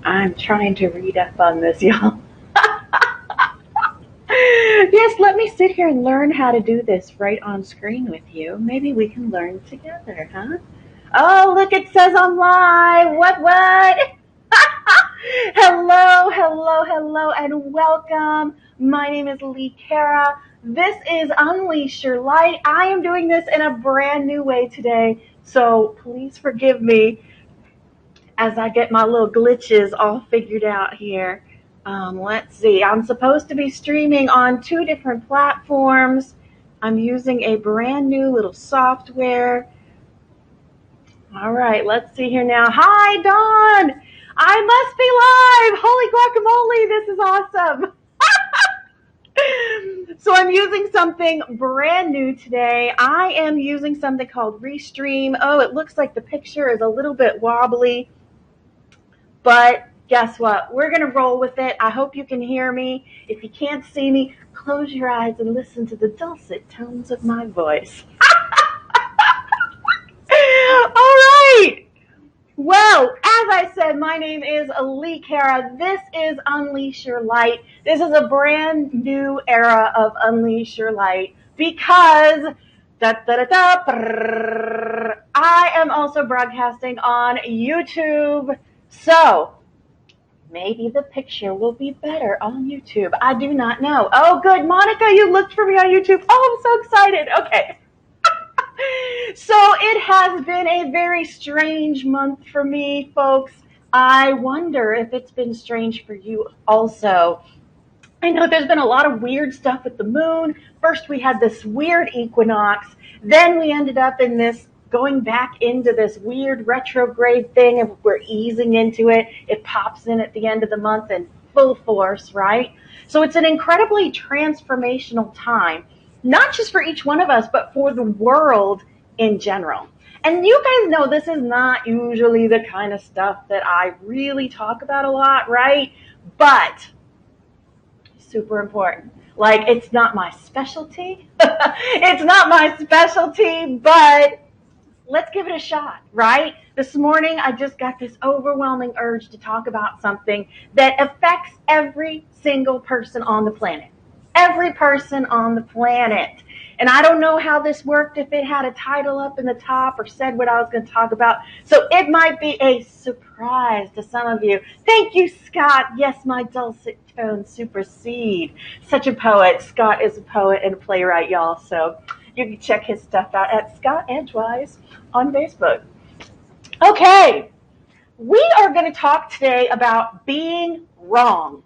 I'm trying to read up on this, y'all. Yes, let me sit here and learn how to do this right on screen with you. Maybe we can learn together, huh? Oh, look, it says I'm live. What? Hello, hello, hello, and welcome. My name is Lee Cara. This is Unleash Your Light. I am doing this in a brand new way today, so please forgive me as I get my little glitches all figured out here. Let's see. I'm supposed to be streaming on two different platforms. I'm using a brand new little software. All right, let's see here now. Hi, Dawn. I must be live. Holy guacamole, this is awesome. So I'm using something brand new today. I am using something called Restream. Oh, it looks like the picture is a little bit wobbly. But guess what? We're going to roll with it. I hope you can hear me. If you can't see me, close your eyes and listen to the dulcet tones of my voice. All right. Well, as I said, my name is Lee Cara. This is Unleash Your Light. This is a brand new era of Unleash Your Light because I am also broadcasting on YouTube. So maybe the picture will be better on YouTube. I do not know. Oh, good. Monica, you looked for me on YouTube. Oh, I'm so excited. Okay. So it has been a very strange month for me, folks. I wonder if it's been strange for you also. I know there's been a lot of weird stuff with the moon. First, we had this weird equinox. Then we ended up in this going back into this weird retrograde thing, and we're easing into it. It pops in at the end of the month in full force, right? So it's an incredibly transformational time, not just for each one of us, but for the world in general. And you guys know this is not usually the kind of stuff that I really talk about a lot, right? But super important. Like, it's not my specialty. It's not my specialty, but let's give it a shot, right? This morning, I just got this overwhelming urge to talk about something that affects every single person on the planet. Every person on the planet. And I don't know how this worked, if it had a title up in the top or said what I was going to talk about. So it might be a surprise to some of you. Thank you, Scott. Yes, my dulcet tones supersede. Such a poet. Scott is a poet and a playwright, y'all. So you can check his stuff out at Scott Edgewise on Facebook. Okay, we are going to talk today about being wrong.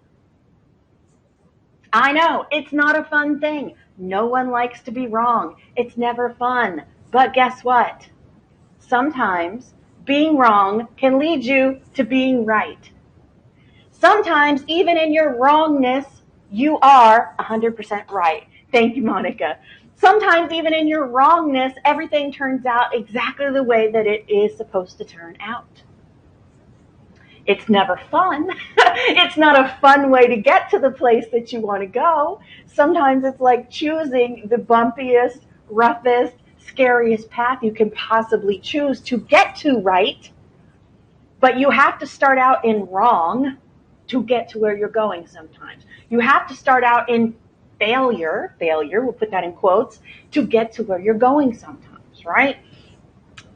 I know, it's not a fun thing. No one likes to be wrong. It's never fun. But guess what? Sometimes being wrong can lead you to being right. Sometimes, even in your wrongness, you are 100% right. Thank you, Monica. Sometimes, even in your wrongness, everything turns out exactly the way that it is supposed to turn out. It's never fun. It's not a fun way to get to the place that you want to go. Sometimes it's like choosing the bumpiest, roughest, scariest path you can possibly choose to get to right. But you have to start out in wrong to get to where you're going sometimes. You have to start out in failure, we'll put that in quotes, to get to where you're going sometimes, right?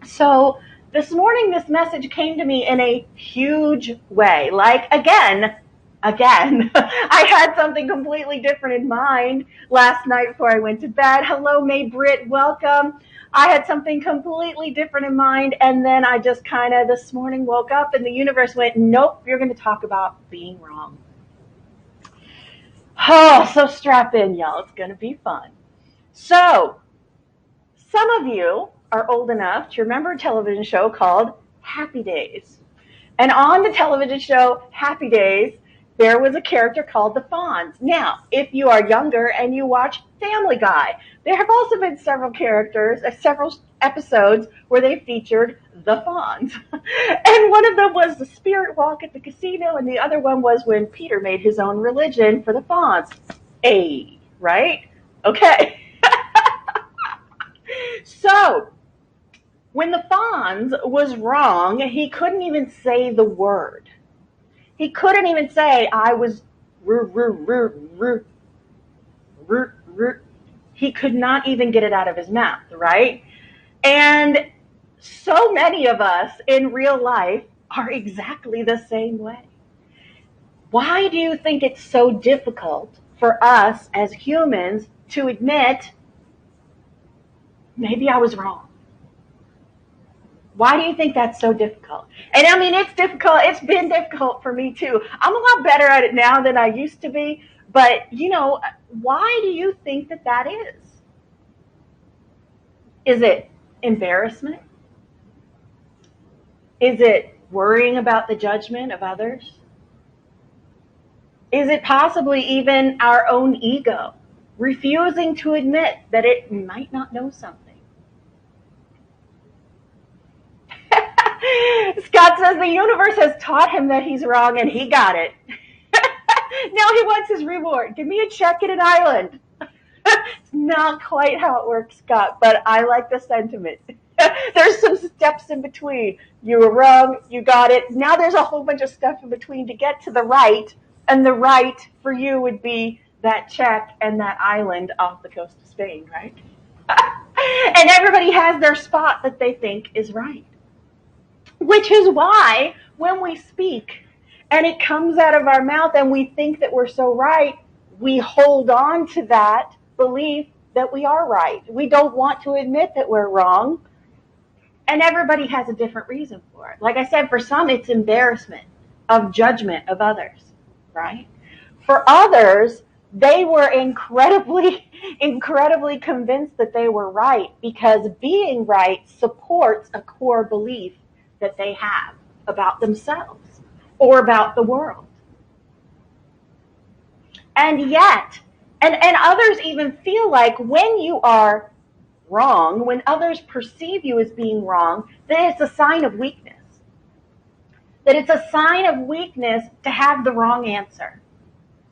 So this morning, this message came to me in a huge way. Like, again, I had something completely different in mind last night before I went to bed. Hello, May Britt, welcome. I had something completely different in mind, and then I just kind of this morning woke up and the universe went, nope, you're going to talk about being wrong. Oh, so strap in, y'all. It's going to be fun. So, some of you are old enough to remember a television show called Happy Days. And on the television show Happy Days, there was a character called the Fonz. Now, if you are younger and you watch Family Guy, there have also been several episodes where they featured the Fonz. And one of them was the spirit walk at the casino, and the other one was when Peter made his own religion for the Fonz. Right? Okay. So, when the Fonz was wrong, he couldn't even say the word. He couldn't even say, I was, he could not even get it out of his mouth, right? And so many of us in real life are exactly the same way. Why do you think it's so difficult for us as humans to admit, maybe I was wrong? Why do you think that's so difficult? And I mean, it's difficult. It's been difficult for me too. I'm a lot better at it now than I used to be. But, why do you think that that is? Is it embarrassment? Is it worrying about the judgment of others? Is it possibly even our own ego, refusing to admit that it might not know something? Scott says the universe has taught him that he's wrong and he got it. Now he wants his reward. Give me a check and an island. It's not quite how it works, Scott, but I like the sentiment. There's some steps in between. You were wrong, you got it. Now there's a whole bunch of stuff in between to get to the right, and the right for you would be that check and that island off the coast of Spain, right? And everybody has their spot that they think is right. Which is why when we speak and it comes out of our mouth and we think that we're so right, we hold on to that belief that we are right. We don't want to admit that we're wrong. And everybody has a different reason for it. Like I said, for some, it's embarrassment of judgment of others, right? For others, they were incredibly convinced that they were right because being right supports a core belief that they have about themselves or about the world. And yet, and others even feel like when you are wrong, when others perceive you as being wrong, that it's a sign of weakness. That it's a sign of weakness to have the wrong answer,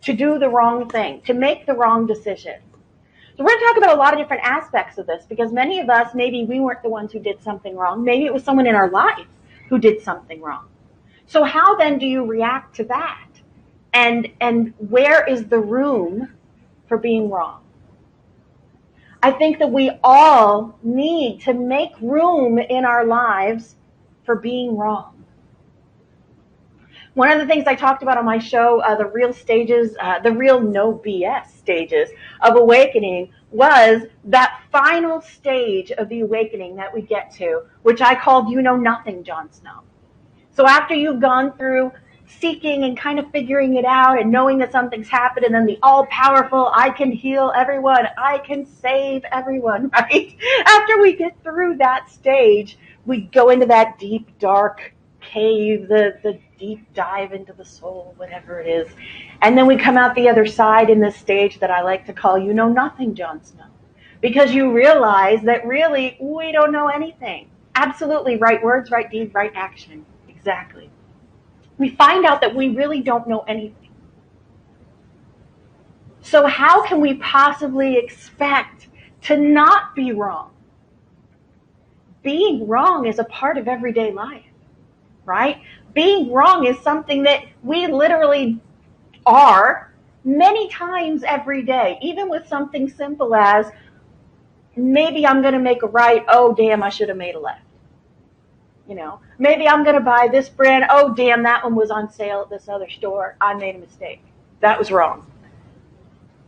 to do the wrong thing, to make the wrong decision. So we're going to talk about a lot of different aspects of this because many of us, maybe we weren't the ones who did something wrong. Maybe it was someone in our life who did something wrong. So how then do you react to that? And where is the room for being wrong? I think that we all need to make room in our lives for being wrong. One of the things I talked about on my show, the real stages, the real no BS stages of awakening was that final stage of the awakening that we get to, which I called you know nothing, Jon Snow. So after you've gone through seeking and kind of figuring it out and knowing that something's happened and then the all-powerful, I can heal everyone, I can save everyone, right? After we get through that stage, we go into that deep, dark cave, the deep dive into the soul, whatever it is. And then we come out the other side in this stage that I like to call you know nothing, Jon Snow. Because you realize that really we don't know anything. Absolutely, right words, right deed, right action. Exactly. We find out that we really don't know anything. So how can we possibly expect to not be wrong? Being wrong is a part of everyday life, right? Being wrong is something that we literally are many times every day, even with something simple as maybe I'm going to make a right, oh damn, I should have made a left. Maybe I'm going to buy this brand. Oh, damn, that one was on sale at this other store. I made a mistake. That was wrong.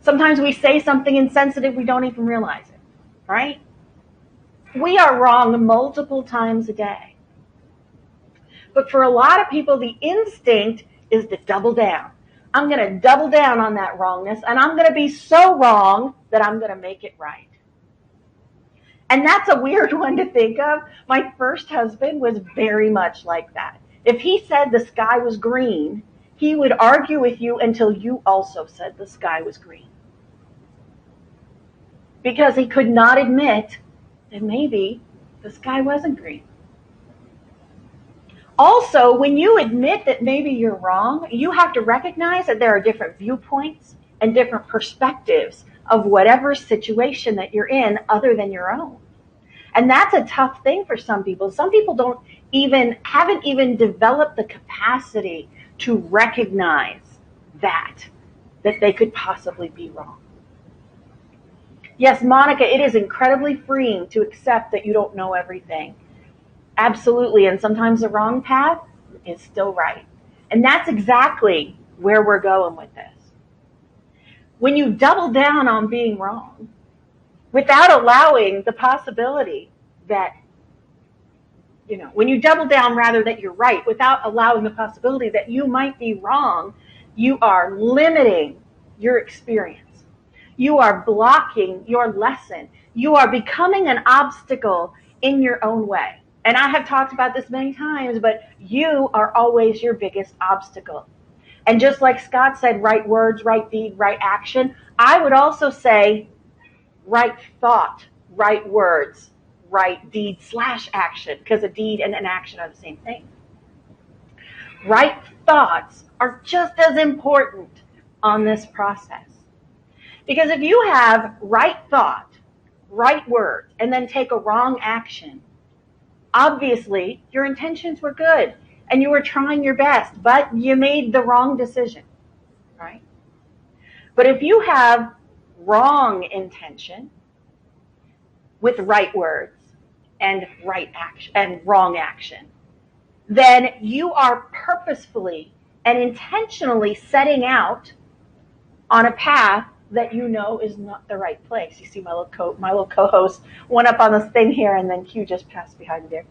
Sometimes we say something insensitive, we don't even realize it, right? We are wrong multiple times a day. But for a lot of people, the instinct is to double down. I'm going to double down on that wrongness, and I'm going to be so wrong that I'm going to make it right. And that's a weird one to think of. My first husband was very much like that. If he said the sky was green, he would argue with you until you also said the sky was green. Because he could not admit that maybe the sky wasn't green. Also, when you admit that maybe you're wrong, you have to recognize that there are different viewpoints and different perspectives of whatever situation that you're in other than your own. And that's a tough thing for some people. Some people haven't even developed the capacity to recognize that they could possibly be wrong. Yes, Monica, it is incredibly freeing to accept that you don't know everything. Absolutely. And sometimes the wrong path is still right. And that's exactly where we're going with this. When you double down on being wrong, without allowing the possibility that, when you double down rather that you're right, without allowing the possibility that you might be wrong, you are limiting your experience. You are blocking your lesson. You are becoming an obstacle in your own way. And I have talked about this many times, but you are always your biggest obstacle. And just like Scott said, right words, right deed, right action, I would also say right thought, right words, right deed / action, because a deed and an action are the same thing. Right thoughts are just as important on this process. Because if you have right thought, right words, and then take a wrong action, obviously your intentions were good and you were trying your best, but you made the wrong decision, right? But if you have wrong intention with right words and right action and wrong action, then you are purposefully and intentionally setting out on a path that you know is not the right place. You see my little co-host went up on this thing here, and then Q just passed behind me there.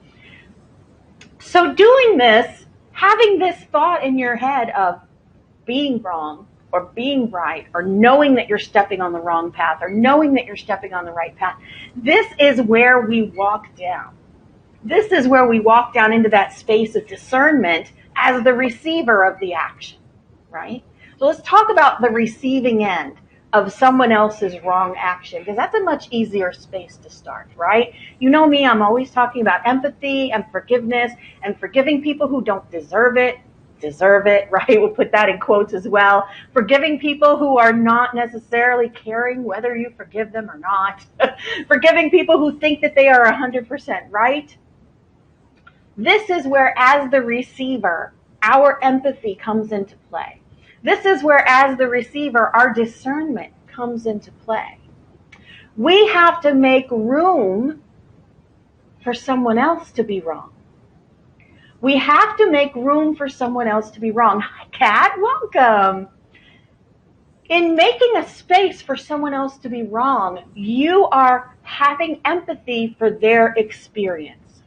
So doing this, having this thought in your head of being wrong or being right, or knowing that you're stepping on the wrong path, or knowing that you're stepping on the right path, this is where we walk down. This is where we walk down into that space of discernment as the receiver of the action, right? So let's talk about the receiving end of someone else's wrong action, because that's a much easier space to start, right? You know me, I'm always talking about empathy and forgiveness and forgiving people who don't deserve it, right? We'll put that in quotes as well. Forgiving people who are not necessarily caring whether you forgive them or not. Forgiving people who think that they are 100% right. This is where, as the receiver, our empathy comes into play. This is where, as the receiver, our discernment comes into play. We have to make room for someone else to be wrong. We have to make room for someone else to be wrong. Hi, Kat. Welcome. In making a space for someone else to be wrong, you are having empathy for their experience.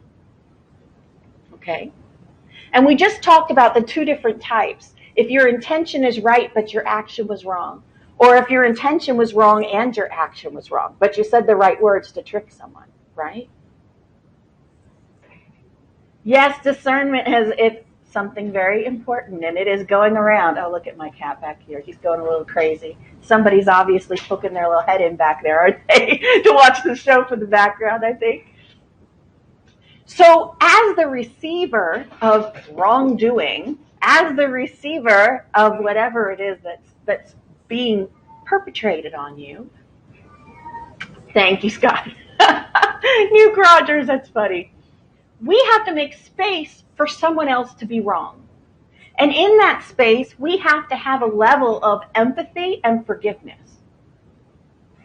Okay? And we just talked about the two different types. If your intention is right, but your action was wrong. Or if your intention was wrong and your action was wrong, but you said the right words to trick someone, right? Yes, discernment it's something very important, and it is going around. Oh, look at my cat back here. He's going a little crazy. Somebody's obviously poking their little head in back there, aren't they, to watch the show from the background, I think. So as the receiver of wrongdoing, as the receiver of whatever it is that's being perpetrated on you, thank you, Scott. New Rogers, that's funny. We have to make space for someone else to be wrong. And in that space, we have to have a level of empathy and forgiveness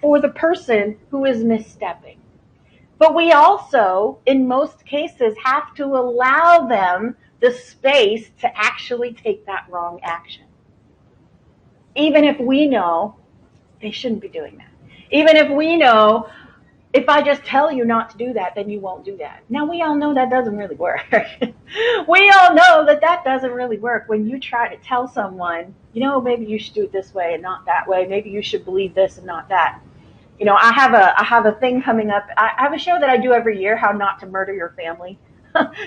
for the person who is misstepping. But we also, in most cases, have to allow them the space to actually take that wrong action. Even if we know they shouldn't be doing that. Even if we know, if I just tell you not to do that, then you won't do that. Now, we all know that doesn't really work. We all know that doesn't really work when you try to tell someone, maybe you should do it this way and not that way. Maybe you should believe this and not that. I have a thing coming up. I have a show that I do every year, How Not to Murder Your Family.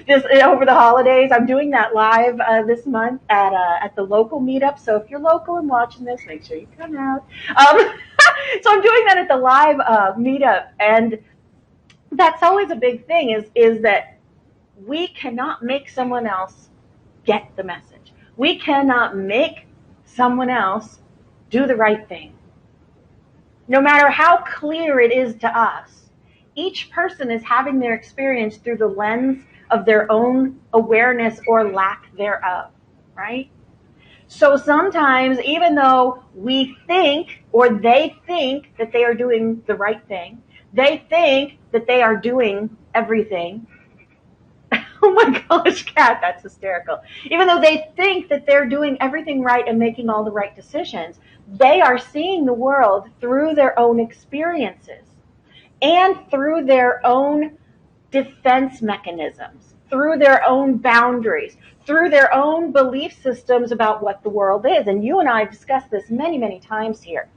Just over the holidays, I'm doing that live this month at the local meetup. So if you're local and watching this, make sure you come out. So I'm doing that at the live meetup, and that's always a big thing. Is that we cannot make someone else get the message. We cannot make someone else do the right thing. No matter how clear it is to us, each person is having their experience through the lens of their own awareness or lack thereof, right? So sometimes, even though we think or they think that they are doing the right thing, they think that they are doing everything. Oh my gosh, Kat, that's hysterical. Even though they think that they're doing everything right and making all the right decisions, they are seeing the world through their own experiences and through their own defense mechanisms, through their own boundaries, through their own belief systems about what the world is. And you and I have discussed this many, many times here.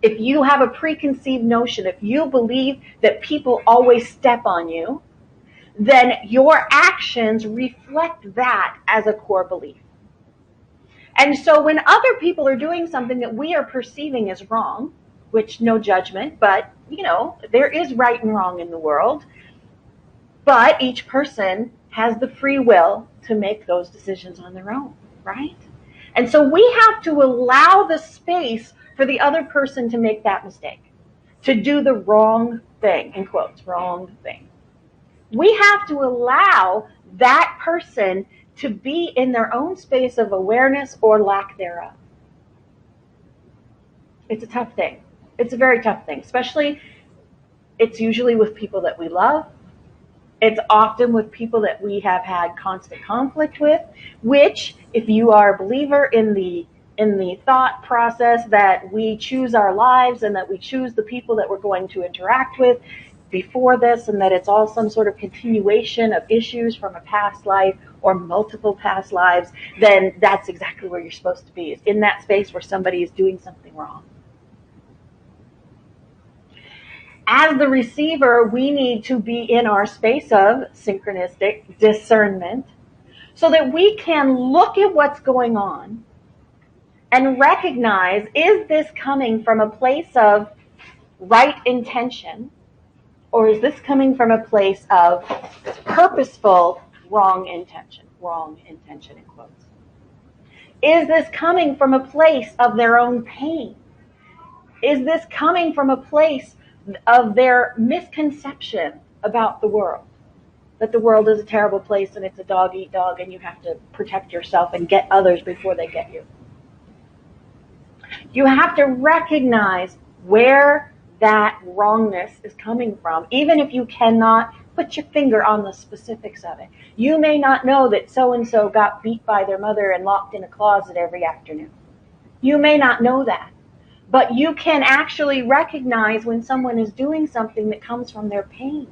If you have a preconceived notion, if you believe that people always step on you, then your actions reflect that as a core belief. And so when other people are doing something that we are perceiving as wrong, which no judgment, but there is right and wrong in the world, but each person has the free will to make those decisions on their own, right? And so we have to allow the space for the other person to make that mistake, to do the wrong thing, in quotes, wrong thing. We have to allow that person to be in their own space of awareness or lack thereof. It's a tough thing. It's a very tough thing, especially it's usually with people that we love. It's often with people that we have had constant conflict with, which, if you are a believer in the thought process that we choose our lives and that we choose the people that we're going to interact with before this, and that it's all some sort of continuation of issues from a past life or multiple past lives, then that's exactly where you're supposed to be, is in that space where somebody is doing something wrong. As the receiver, we need to be in our space of synchronistic discernment so that we can look at what's going on and recognize, is this coming from a place of right intention, or is this coming from a place of purposeful wrong intention in quotes? Is this coming from a place of their own pain? Is this coming from a place of their misconception about the world? That the world is a terrible place and it's a dog eat dog and you have to protect yourself and get others before they get you. You have to recognize where that wrongness is coming from, even if you cannot put your finger on the specifics of it. You may not know that so-and-so got beat by their mother and locked in a closet every afternoon. You may not know that. But you can actually recognize when someone is doing something that comes from their pain.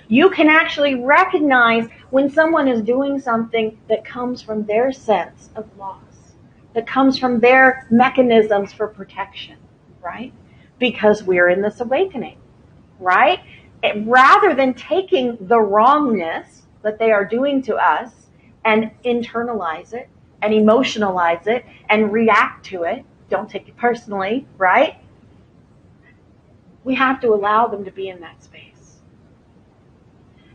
You can actually recognize when someone is doing something that comes from their sense of loss, that comes from their mechanisms for protection, right? Because we're in this awakening, right? Rather than taking the wrongness that they are doing to us and internalize it and emotionalize it and react to it, don't take it personally, right? We have to allow them to be in that space.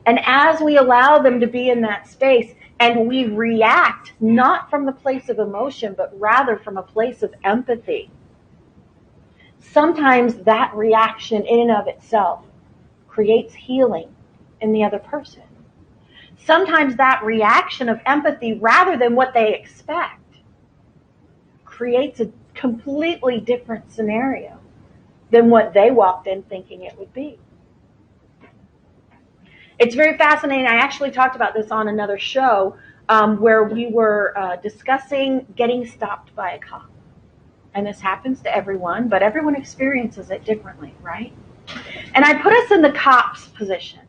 And as we allow them to be in that space and we react not from the place of emotion, but rather from a place of empathy, sometimes that reaction in and of itself creates healing in the other person. Sometimes that reaction of empathy, rather than what they expect, creates a completely different scenario than what they walked in thinking it would be. It's very fascinating. I actually talked about this on another show where we were discussing getting stopped by a cop. And this happens to everyone, but everyone experiences it differently, right? And I put us in the cop's position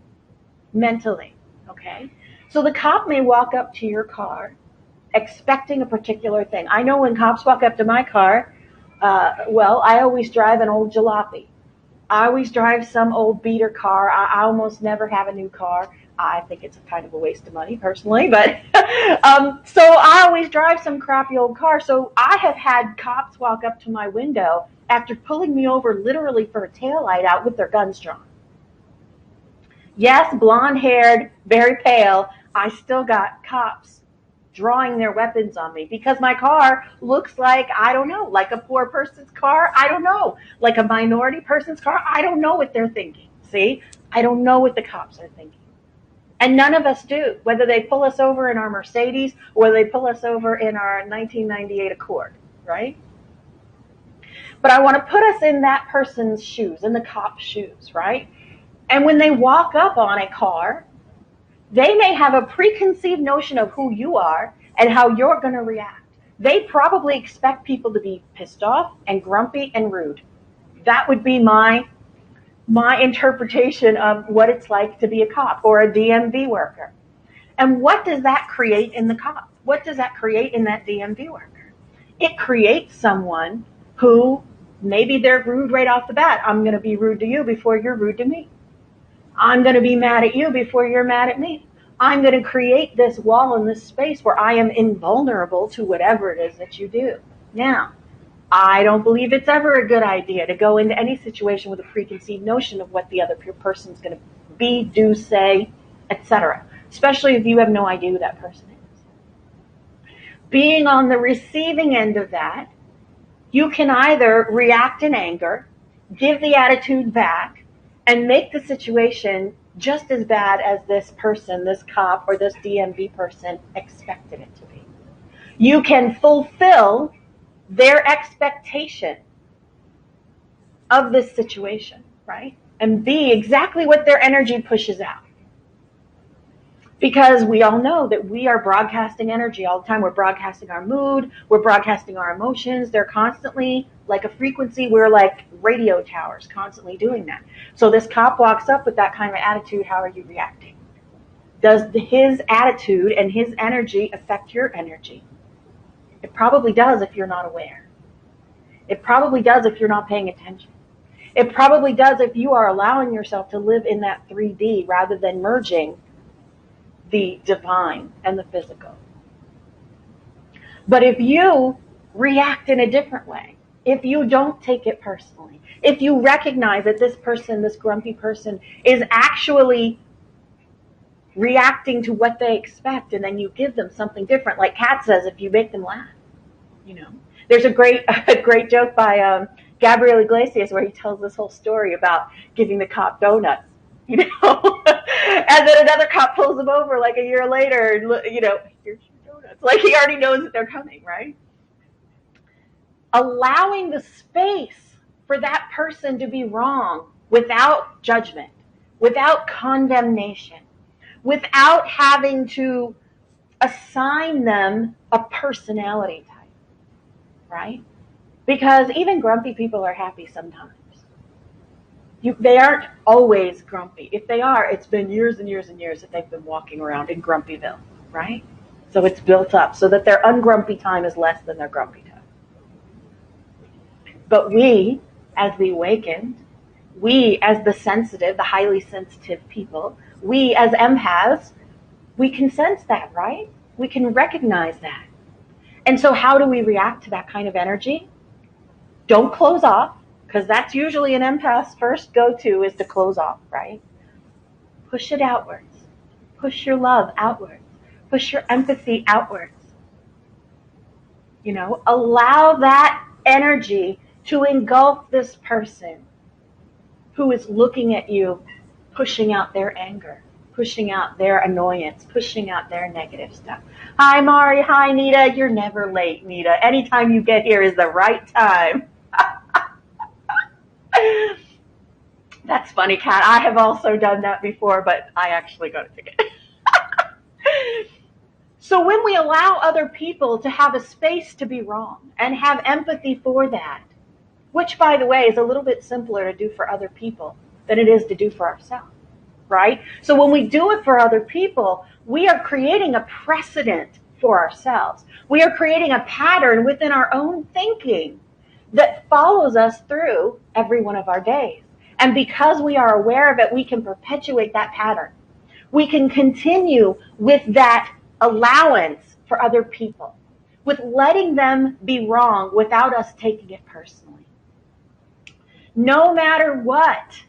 mentally, okay? So the cop may walk up to your car expecting a particular thing. I know when cops walk up to my car, I always drive an old jalopy. I always drive some old beater car. I almost never have a new car. I think it's a kind of a waste of money personally, but so I always drive some crappy old car. So I have had cops walk up to my window after pulling me over literally for a taillight out with their guns drawn. Yes, blonde-haired, very pale. I still got cops drawing their weapons on me because my car looks like, I don't know, like a poor person's car. I don't know, like a minority person's car. I don't know what they're thinking. See, I don't know what the cops are thinking. And none of us do, whether they pull us over in our Mercedes or they pull us over in our 1998 Accord, right? But I want to put us in that person's shoes, in the cop's shoes, right? And when they walk up on a car, they may have a preconceived notion of who you are and how you're going to react. They probably expect people to be pissed off and grumpy and rude. That would be my interpretation of what it's like to be a cop or a DMV worker. And what does that create in the cop? What does that create in that DMV worker? It creates someone who maybe they're rude right off the bat. I'm going to be rude to you before you're rude to me. I'm going to be mad at you before you're mad at me. I'm going to create this wall in this space where I am invulnerable to whatever it is that you do. Now, I don't believe it's ever a good idea to go into any situation with a preconceived notion of what the other person's going to be, do, say, etc. Especially if you have no idea who that person is. Being on the receiving end of that, you can either react in anger, give the attitude back, and make the situation just as bad as this person, this cop, or this DMV person expected it to be. You can fulfill their expectation of this situation, right? And be exactly what their energy pushes out. Because we all know that we are broadcasting energy all the time. We're broadcasting our mood. We're broadcasting our emotions. They're constantly like a frequency. We're like radio towers constantly doing that. So this cop walks up with that kind of attitude. How are you reacting? Does his attitude and his energy affect your energy? It probably does if you're not aware. It probably does if you're not paying attention. It probably does if you are allowing yourself to live in that 3D rather than merging the divine and the physical. But if you react in a different way, if you don't take it personally, if you recognize that this person, this grumpy person, is actually reacting to what they expect, and then you give them something different, like Kat says, if you make them laugh, you know. There's a great joke by Gabriel Iglesias where he tells this whole story about giving the cop donuts, you know, and then another cop pulls him over like a year later, and you know, here's your donuts. Like he already knows that they're coming, right? Allowing the space for that person to be wrong without judgment, without condemnation, without having to assign them a personality type, right? Because even grumpy people are happy sometimes. They aren't always grumpy. If they are, it's been years and years and years that they've been walking around in Grumpyville, right? So it's built up so that their ungrumpy time is less than their grumpy time. But we, as the awakened, we as the sensitive, the highly sensitive people, we as empaths, we can sense that, right? We can recognize that. And so how do we react to that kind of energy? Don't close off, because that's usually an empath's first go-to is to close off, right? Push it outwards. Push your love outwards. Push your empathy outwards. You know, allow that energy to engulf this person who is looking at you, pushing out their anger, pushing out their annoyance, pushing out their negative stuff. Hi, Mari. Hi, Nita. You're never late, Nita. Anytime you get here is the right time. That's funny, Kat. I have also done that before, but I actually got a ticket. So when we allow other people to have a space to be wrong and have empathy for that, which, by the way, is a little bit simpler to do for other people than it is to do for ourselves, right? So when we do it for other people, we are creating a precedent for ourselves. We are creating a pattern within our own thinking that follows us through every one of our days. And because we are aware of it, we can perpetuate that pattern. We can continue with that allowance for other people, with letting them be wrong without us taking it personally. No matter what,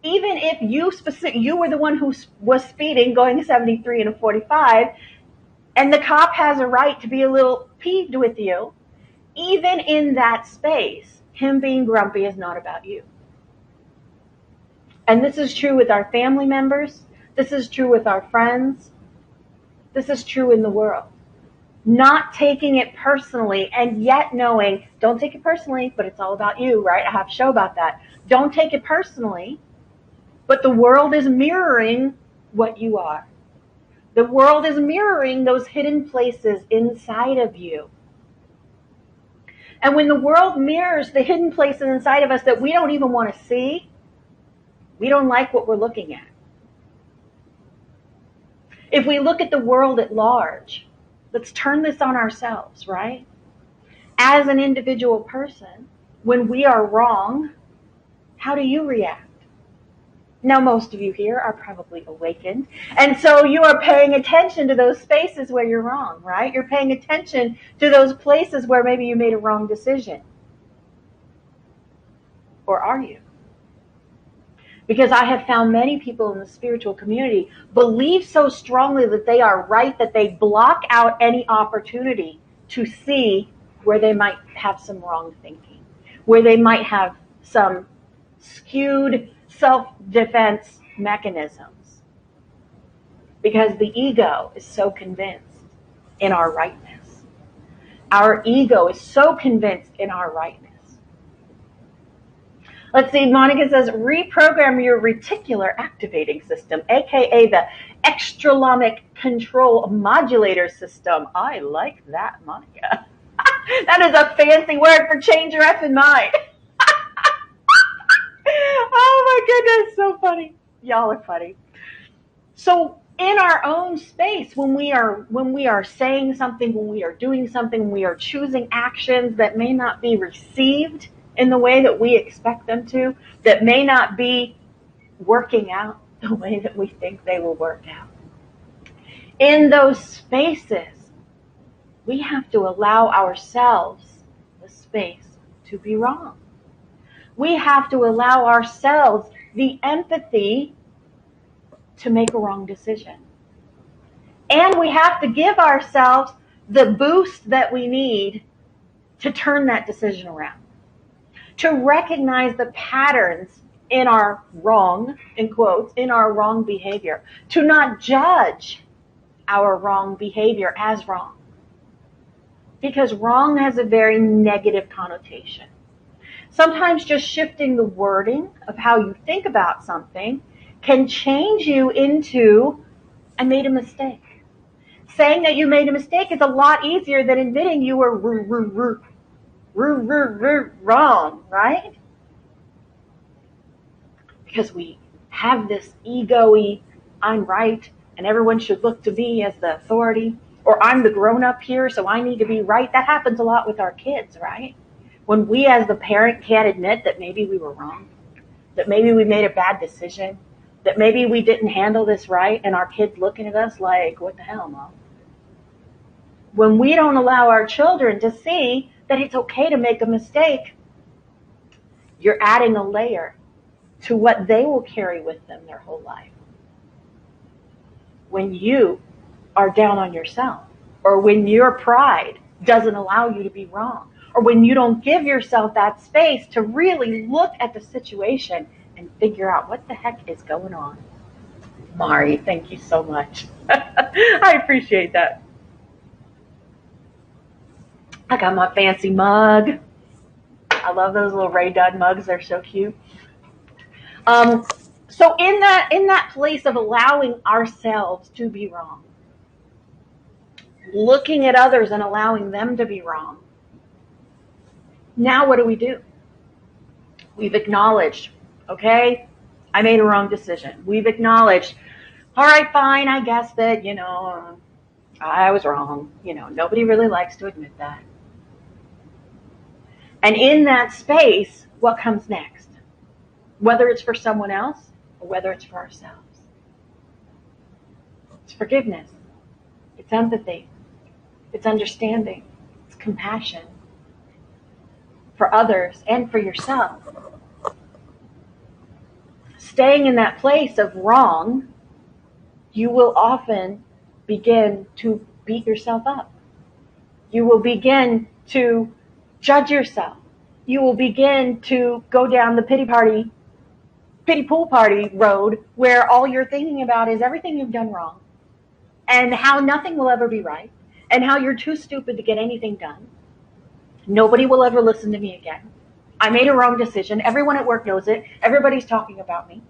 even if you were the one who was speeding, going 73 and a 45, and the cop has a right to be a little peeved with you, even in that space, him being grumpy is not about you. And this is true with our family members. This is true with our friends. This is true in the world. Not taking it personally and yet knowing, don't take it personally, but it's all about you, right? I have a show about that. Don't take it personally, but the world is mirroring what you are. The world is mirroring those hidden places inside of you. And when the world mirrors the hidden places inside of us that we don't even want to see, we don't like what we're looking at. If we look at the world at large, let's turn this on ourselves, right? As an individual person, when we are wrong, how do you react? Now, most of you here are probably awakened, and so you are paying attention to those spaces where you're wrong, right? You're paying attention to those places where maybe you made a wrong decision. Or are you? Because I have found many people in the spiritual community believe so strongly that they are right that they block out any opportunity to see where they might have some wrong thinking, where they might have some skewed self-defense mechanisms. Because the ego is so convinced in our rightness. Our ego is so convinced in our rightness. Let's see, Monica says, reprogram your reticular activating system, aka the extralomic control modulator system. I like that, Monica. That is a fancy word for change your effing mind. Oh my goodness, so funny. Y'all are funny. So in our own space, when we are saying something, when we are doing something, when we are choosing actions that may not be received in the way that we expect them to, that may not be working out the way that we think they will work out. In those spaces, we have to allow ourselves the space to be wrong. We have to allow ourselves the empathy to make a wrong decision. And we have to give ourselves the boost that we need to turn that decision around. To recognize the patterns in our wrong, in quotes, in our wrong behavior. To not judge our wrong behavior as wrong. Because wrong has a very negative connotation. Sometimes just shifting the wording of how you think about something can change you into, I made a mistake. Saying that you made a mistake is a lot easier than admitting you were wrong, right? Because we have this ego-y, I'm right, and everyone should look to me as the authority, or I'm the grown-up here, so I need to be right. That happens a lot with our kids, right? When we as the parent can't admit that maybe we were wrong, that maybe we made a bad decision, that maybe we didn't handle this right, and our kids looking at us like, what the hell, Mom? When we don't allow our children to see that it's okay to make a mistake, you're adding a layer to what they will carry with them their whole life. When you are down on yourself, or when your pride doesn't allow you to be wrong, or when you don't give yourself that space to really look at the situation and figure out what the heck is going on. Mari, thank you so much. I appreciate that. I got my fancy mug. I love those little Ray Dunn mugs. They're so cute. So in that place of allowing ourselves to be wrong, looking at others and allowing them to be wrong, now what do? We've acknowledged, okay, I made a wrong decision. We've acknowledged, all right, fine, I guess that, I was wrong. Nobody really likes to admit that. And in that space, what comes next? Whether it's for someone else or whether it's for ourselves. It's forgiveness. It's empathy. It's understanding. It's compassion for others and for yourself. Staying in that place of wrong, you will often begin to beat yourself up. You will begin to judge yourself. You will begin to go down the pity party pity pool party road where all you're thinking about is everything you've done wrong and how nothing will ever be right and how you're too stupid to get anything done. Nobody will ever listen to me again. I made a wrong decision. Everyone at work knows it. Everybody's talking about me.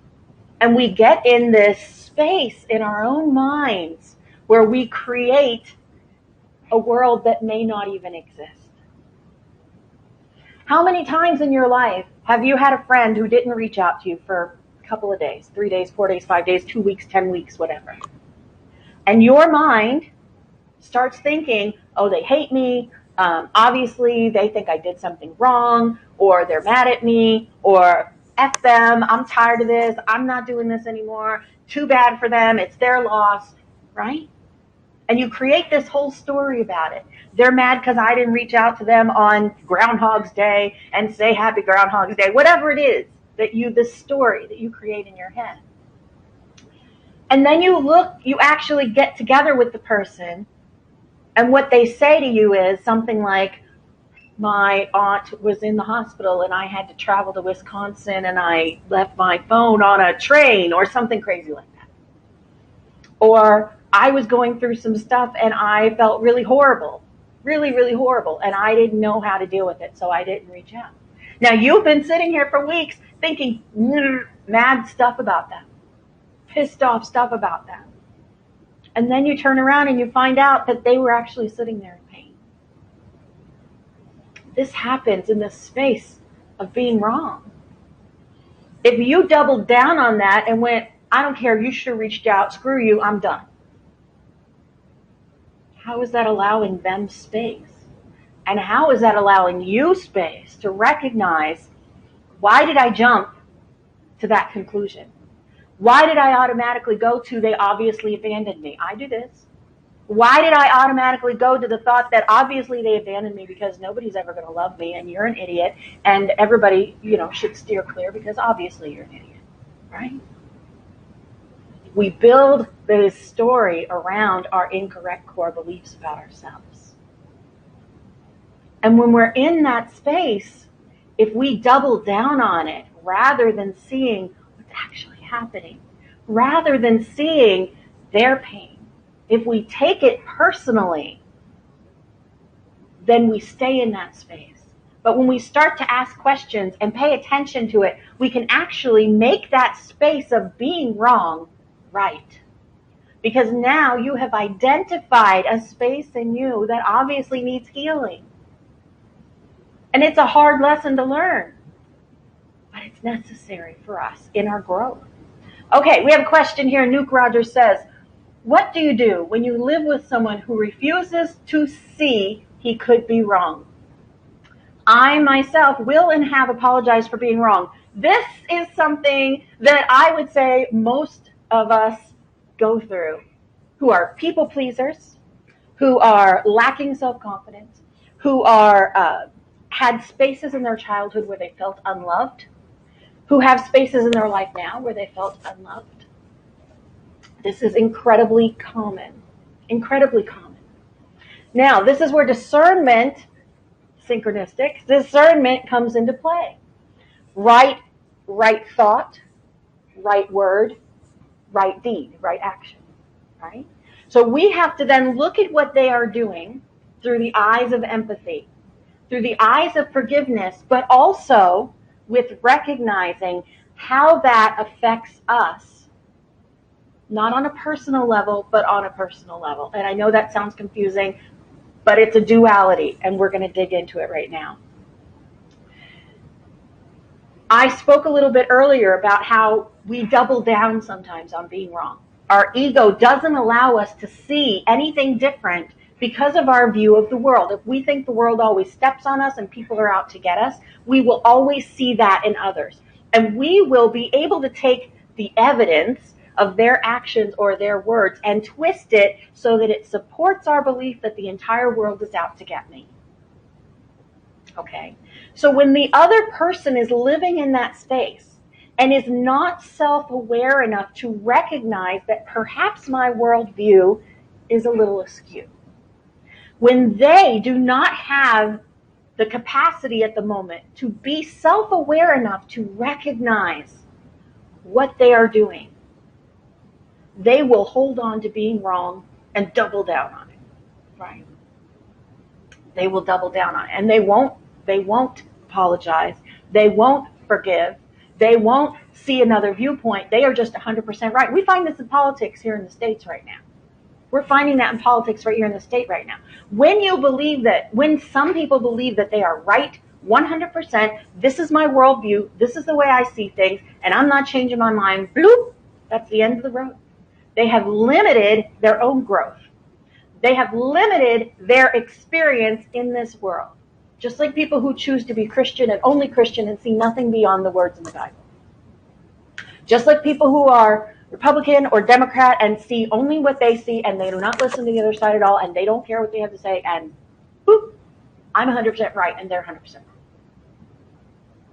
And we get in this space in our own minds where we create a world that may not even exist. How many times in your life have you had a friend who didn't reach out to you for a couple of days, 3 days, 4 days, 5 days, 2 weeks, 10 weeks, whatever? And your mind starts thinking, oh, they hate me. Obviously, they think I did something wrong, or they're mad at me, or F them, I'm tired of this, I'm not doing this anymore, too bad for them, it's their loss, right? And you create this whole story about it. They're mad because I didn't reach out to them on Groundhog's Day and say happy Groundhog's Day, whatever it is that this story that you create in your head. And then you actually get together with the person, and what they say to you is something like, my aunt was in the hospital and I had to travel to Wisconsin and I left my phone on a train, or something crazy like that. Or I was going through some stuff and I felt really horrible, really, really horrible, and I didn't know how to deal with it, so I didn't reach out. Now, you've been sitting here for weeks thinking mad stuff about them, pissed off stuff about them. And then you turn around and you find out that they were actually sitting there in pain. This happens in the space of being wrong. If you doubled down on that and went, I don't care, you should have reached out, screw you, I'm done. How is that allowing them space? And how is that allowing you space to recognize, why did I jump to that conclusion? Why did I automatically go to, they obviously abandoned me? I do this. Why did I automatically go to the thought that obviously they abandoned me because nobody's ever going to love me and you're an idiot and everybody, should steer clear because obviously you're an idiot, right? We build this story around our incorrect core beliefs about ourselves. And when we're in that space, if we double down on it rather than seeing what's actually happening, rather than seeing their pain, if we take it personally, then we stay in that space. But when we start to ask questions and pay attention to it, we can actually make that space of being wrong right. Because now you have identified a space in you that obviously needs healing. And it's a hard lesson to learn, but it's necessary for us in our growth. Okay, we have a question here. Nuke Rogers says, what do you do when you live with someone who refuses to see he could be wrong? I myself will and have apologized for being wrong. This is something that I would say most of us go through, who are people pleasers, who are lacking self-confidence, who are had spaces in their childhood where they felt unloved, who have spaces in their life now where they felt unloved. This is incredibly common, incredibly common. Now, this is where discernment, synchronistic, discernment comes into play. Right thought, right word, right deed, right action, right? So we have to then look at what they are doing through the eyes of empathy, through the eyes of forgiveness, but also with recognizing how that affects us, not on a personal level, but on a personal level. And I know that sounds confusing, but it's a duality, and we're going to dig into it right now. I spoke a little bit earlier about how we double down sometimes on being wrong. Our ego doesn't allow us to see anything different because of our view of the world. If we think the world always steps on us and people are out to get us, we will always see that in others. And we will be able to take the evidence of their actions or their words and twist it so that it supports our belief that the entire world is out to get me. Okay? So when the other person is living in that space and is not self-aware enough to recognize that perhaps my worldview is a little askew, when they do not have the capacity at the moment to be self-aware enough to recognize what they are doing, they will hold on to being wrong and double down on it, right? They will double down on it, and they won't apologize. They won't forgive. They won't see another viewpoint. They are just 100% right. We find this in politics here in the States right now. We're finding that in politics right here in the state right now. When some people believe that they are right 100%, this is my worldview, this is the way I see things, and I'm not changing my mind, bloop, that's the end of the road. They have limited their own growth. They have limited their experience in this world. Just like people who choose to be Christian and only Christian and see nothing beyond the words in the Bible. Just like people who are Republican or Democrat and see only what they see and they do not listen to the other side at all and they don't care what they have to say and boop, I'm 100% right and they're 100% wrong.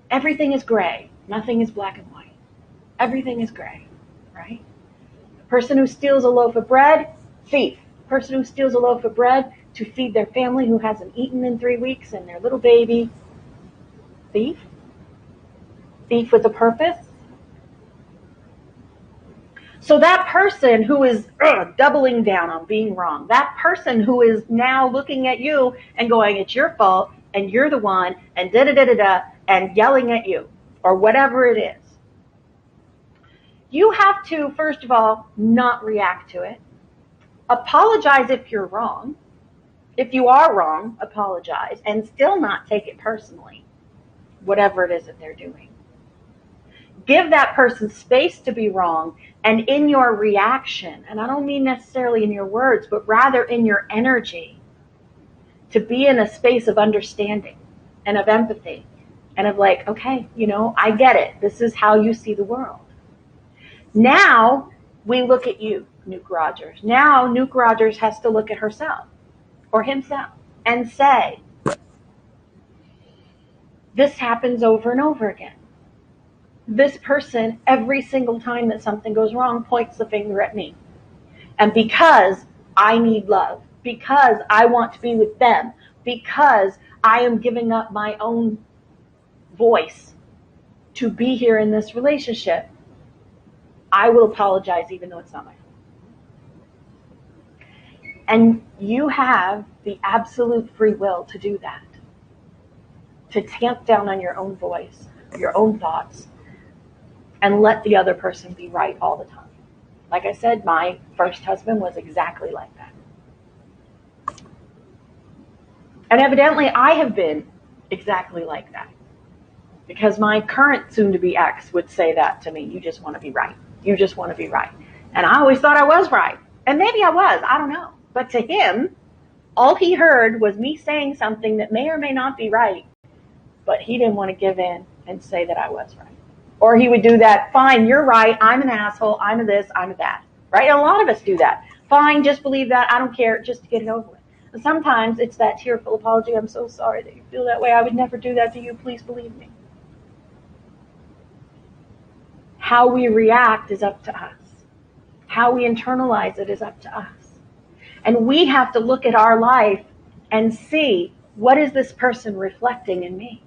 Everything is gray. Nothing is black and white. Everything is gray, right? The person who steals a loaf of bread, thief. The person who steals a loaf of bread to feed their family who hasn't eaten in 3 weeks and their little baby, thief. Thief with a purpose. So that person who is doubling down on being wrong, that person who is now looking at you and going, it's your fault, and you're the one, and da-da-da-da-da, and yelling at you, or whatever it is. You have to, first of all, not react to it. Apologize if you're wrong. If you are wrong, apologize, and still not take it personally, whatever it is that they're doing. Give that person space to be wrong, and in your reaction, and I don't mean necessarily in your words, but rather in your energy, to be in a space of understanding and of empathy and of like, okay, I get it. This is how you see the world. Now we look at you, Nuke Rogers. Now Nuke Rogers has to look at herself or himself and say, this happens over and over again. This person, every single time that something goes wrong, points the finger at me. And because I need love, because I want to be with them, because I am giving up my own voice to be here in this relationship, I will apologize even though it's not my fault. And you have the absolute free will to do that. To tamp down on your own voice, your own thoughts, and let the other person be right all the time. Like I said, my first husband was exactly like that. And evidently I have been exactly like that. Because my current soon-to-be ex would say that to me, you just want to be right. You just want to be right. And I always thought I was right. And maybe I was, I don't know. But to him, all he heard was me saying something that may or may not be right, but he didn't want to give in and say that I was right. Or he would do that, fine, you're right, I'm an asshole, I'm a this, I'm a that. Right? And a lot of us do that. Fine, just believe that, I don't care, just to get it over with. And sometimes it's that tearful apology, I'm so sorry that you feel that way, I would never do that to you, please believe me. How we react is up to us. How we internalize it is up to us. And we have to look at our life and see, what is this person reflecting in me?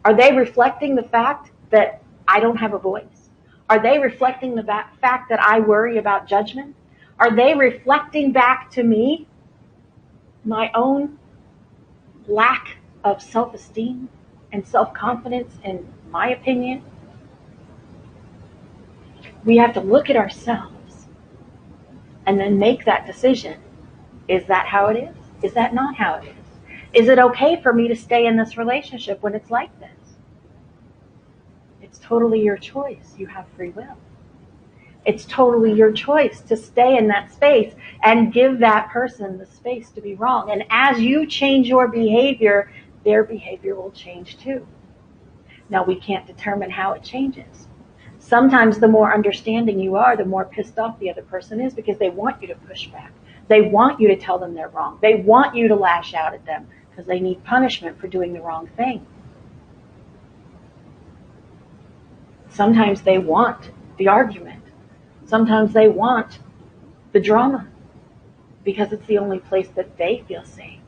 Are they reflecting the fact that I don't have a voice? Are they reflecting the fact that I worry about judgment? Are they reflecting back to me my own lack of self-esteem and self-confidence in my opinion? We have to look at ourselves and then make that decision. Is that how it is? Is that not how it is? Is it okay for me to stay in this relationship when it's like this? It's totally your choice. You have free will. It's totally your choice to stay in that space and give that person the space to be wrong. And as you change your behavior, their behavior will change too. Now, we can't determine how it changes. Sometimes the more understanding you are, the more pissed off the other person is because they want you to push back. They want you to tell them they're wrong. They want you to lash out at them because they need punishment for doing the wrong thing. Sometimes they want the argument. Sometimes they want the drama because it's the only place that they feel safe.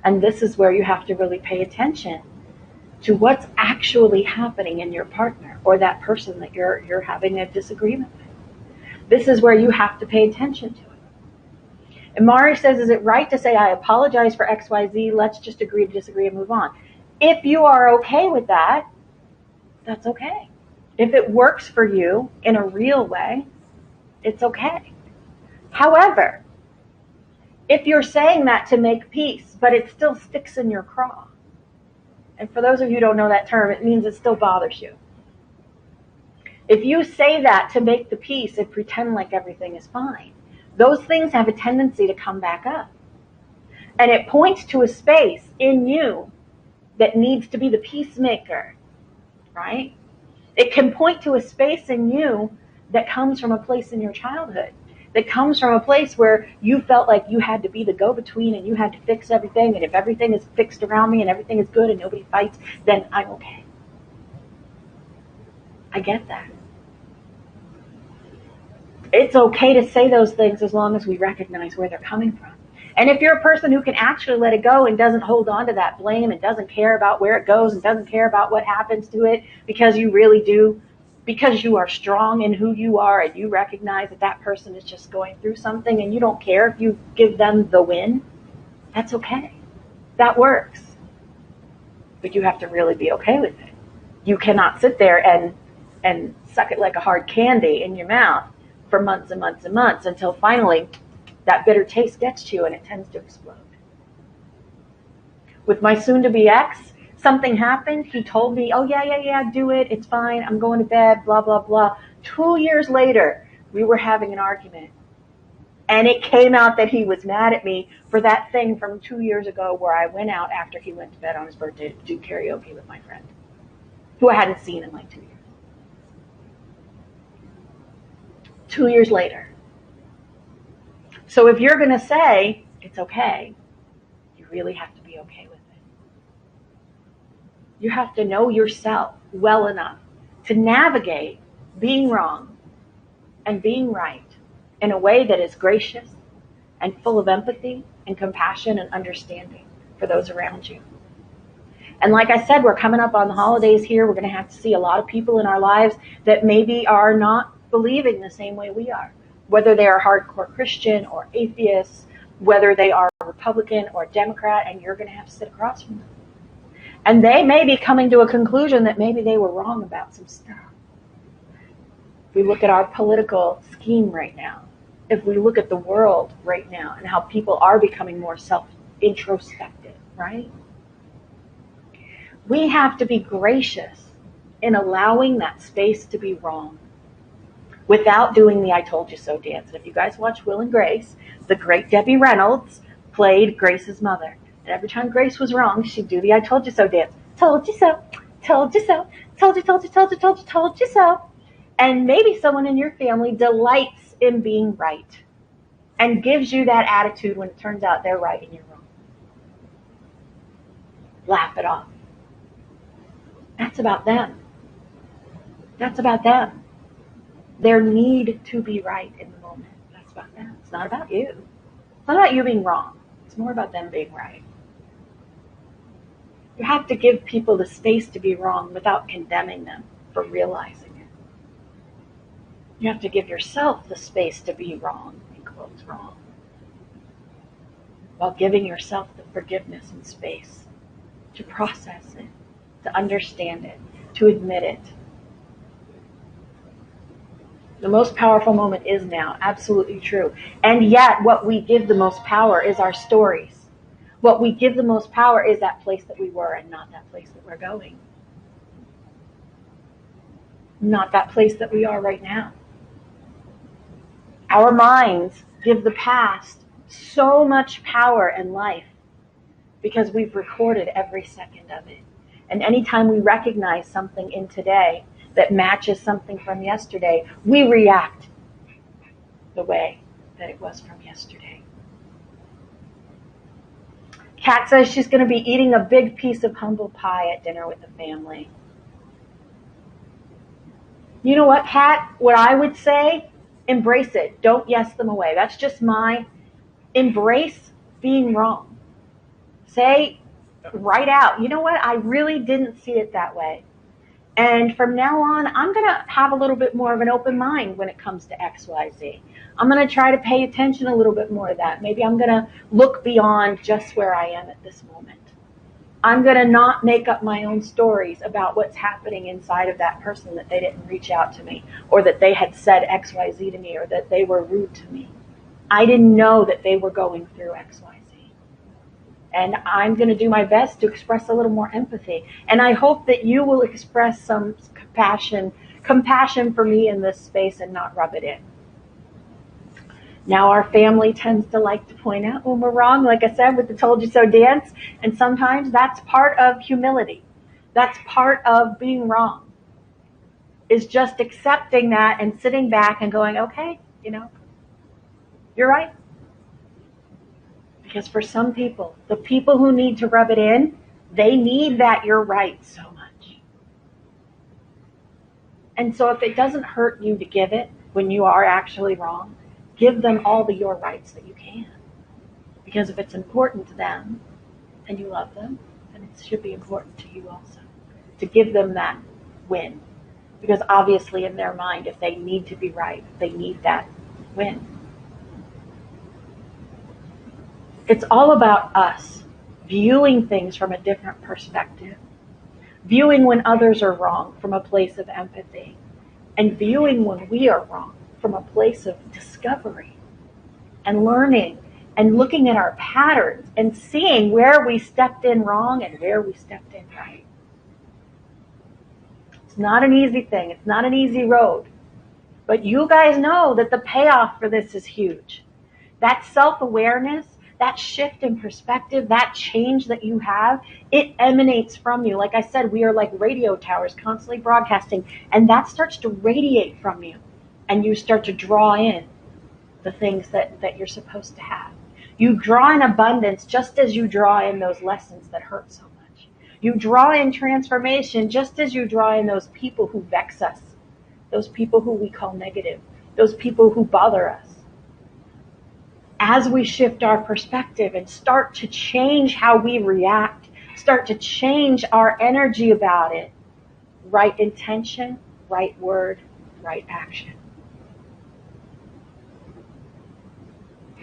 And this is where you have to really pay attention to what's actually happening in your partner or that person that you're having a disagreement with. This is where you have to pay attention to it. And Mari says, is it right to say, I apologize for XYZ, let's just agree to disagree and move on? If you are okay with that, that's okay. If it works for you in a real way, it's okay. However, if you're saying that to make peace, but it still sticks in your craw, and for those of you who don't know that term, it means it still bothers you. If you say that to make the peace and pretend like everything is fine, those things have a tendency to come back up. And it points to a space in you that needs to be the peacemaker, right? It can point to a space in you that comes from a place in your childhood, that comes from a place where you felt like you had to be the go-between and you had to fix everything, and if everything is fixed around me and everything is good and nobody fights, then I'm okay. I get that. It's okay to say those things as long as we recognize where they're coming from. And if you're a person who can actually let it go and doesn't hold on to that blame and doesn't care about where it goes and doesn't care about what happens to it, because you really do, because you are strong in who you are and you recognize that that person is just going through something and you don't care if you give them the win, that's okay. That works. But you have to really be okay with it. You cannot sit there and suck it like a hard candy in your mouth for months and months and months until finally that bitter taste gets to you and it tends to explode. With my soon-to-be ex, something happened. He told me, oh, yeah, do it. It's fine. I'm going to bed, blah, blah, blah. 2 years later, we were having an argument. And it came out that he was mad at me for that thing from 2 years ago where I went out after he went to bed on his birthday to do karaoke with my friend, who I hadn't seen in like 2 years. 2 years later. So if you're going to say it's okay, you really have to be okay with it. You have to know yourself well enough to navigate being wrong and being right in a way that is gracious and full of empathy and compassion and understanding for those around you. And like I said, we're coming up on the holidays here. We're going to have to see a lot of people in our lives that maybe are not believing the same way we are, whether they are hardcore Christian or atheists, whether they are Republican or Democrat, and you're going to have to sit across from them. And they may be coming to a conclusion that maybe they were wrong about some stuff. If we look at our political scheme right now, if we look at the world right now and how people are becoming more self-introspective, right? We have to be gracious in allowing that space to be wrong without doing the I told you so dance. And if you guys watch Will and Grace, the great Debbie Reynolds played Grace's mother. And every time Grace was wrong, she'd do the I told you so dance. Told you so, told you so, told you, told you, told you, told you, told you so. And maybe someone in your family delights in being right and gives you that attitude when it turns out they're right and you're wrong. Laugh it off. That's about them. That's about them. Their need to be right in the moment. That's about them. It's not about you. It's not about you being wrong. It's more about them being right. You have to give people the space to be wrong without condemning them for realizing it. You have to give yourself the space to be wrong, in quotes, wrong, while giving yourself the forgiveness and space to process it, to understand it, to admit it. The most powerful moment is now, absolutely true. And yet, what we give the most power is our stories. What we give the most power is that place that we were and not that place that we're going. Not that place that we are right now. Our minds give the past so much power and life because we've recorded every second of it. And anytime we recognize something in today that matches something from yesterday, we react the way that it was from yesterday. Kat says she's going to be eating a big piece of humble pie at dinner with the family. You know what, Kat? What I would say, embrace it. Don't yes them away. That's just my embrace being wrong. Say, right out, you know what, I really didn't see it that way. And from now on, I'm going to have a little bit more of an open mind when it comes to XYZ. I'm going to try to pay attention a little bit more to that. Maybe I'm going to look beyond just where I am at this moment. I'm going to not make up my own stories about what's happening inside of that person, that they didn't reach out to me, or that they had said XYZ to me, or that they were rude to me. I didn't know that they were going through XYZ. And I'm going to do my best to express a little more empathy. And I hope that you will express some compassion for me in this space and not rub it in. Now, our family tends to like to point out when we're wrong, like I said, with the told you so dance. And sometimes that's part of humility. That's part of being wrong, is just accepting that and sitting back and going, okay, you're right. Because for some people, the people who need to rub it in, they need that you're right so much. And so if it doesn't hurt you to give it when you are actually wrong, give them all the your rights that you can. Because if it's important to them and you love them, then it should be important to you also to give them that win. Because obviously in their mind, if they need to be right, they need that win. It's all about us viewing things from a different perspective, viewing when others are wrong from a place of empathy, and viewing when we are wrong from a place of discovery and learning and looking at our patterns and seeing where we stepped in wrong and where we stepped in right. It's not an easy thing. It's not an easy road. But you guys know that the payoff for this is huge. That self-awareness, that shift in perspective, that change that you have, it emanates from you. Like I said, we are like radio towers constantly broadcasting, and that starts to radiate from you. And you start to draw in the things that you're supposed to have. You draw in abundance just as you draw in those lessons that hurt so much. You draw in transformation just as you draw in those people who vex us, those people who we call negative, those people who bother us. As we shift our perspective and start to change how we react, start to change our energy about it, right intention, right word, right action.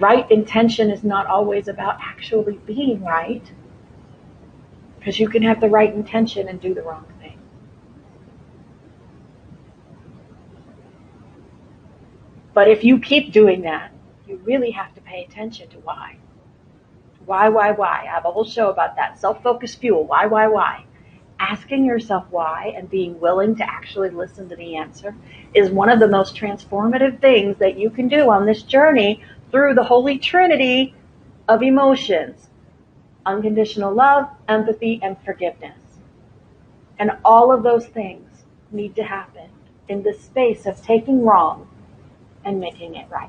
Right intention is not always about actually being right, because you can have the right intention and do the wrong thing. But if you keep doing that, you really have to pay attention to why. Why? I have a whole show about that. Self-focused fuel. Why? Asking yourself why and being willing to actually listen to the answer is one of the most transformative things that you can do on this journey through the Holy Trinity of emotions: unconditional love, empathy, and forgiveness. And all of those things need to happen in the space of taking wrong and making it right.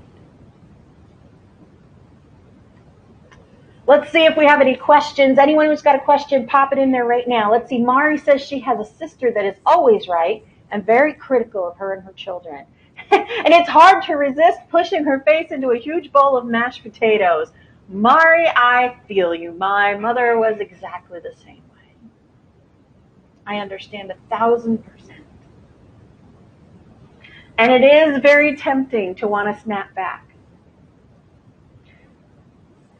Let's see if we have any questions. Anyone who's got a question, pop it in there right now. Let's see. Mari says she has a sister that is always right and very critical of her and her children. And it's hard to resist pushing her face into a huge bowl of mashed potatoes. Mari, I feel you. My mother was exactly the same way. I understand 1,000%. And it is very tempting to want to snap back.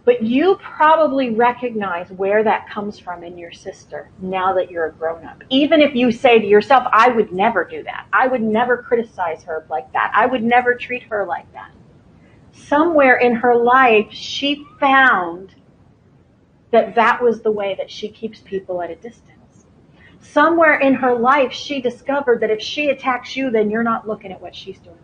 But you probably recognize where that comes from in your sister now that you're a grown-up. Even if you say to yourself, I would never do that. I would never criticize her like that. I would never treat her like that. Somewhere in her life, she found that that was the way that she keeps people at a distance. Somewhere in her life, she discovered that if she attacks you, then you're not looking at what she's doing.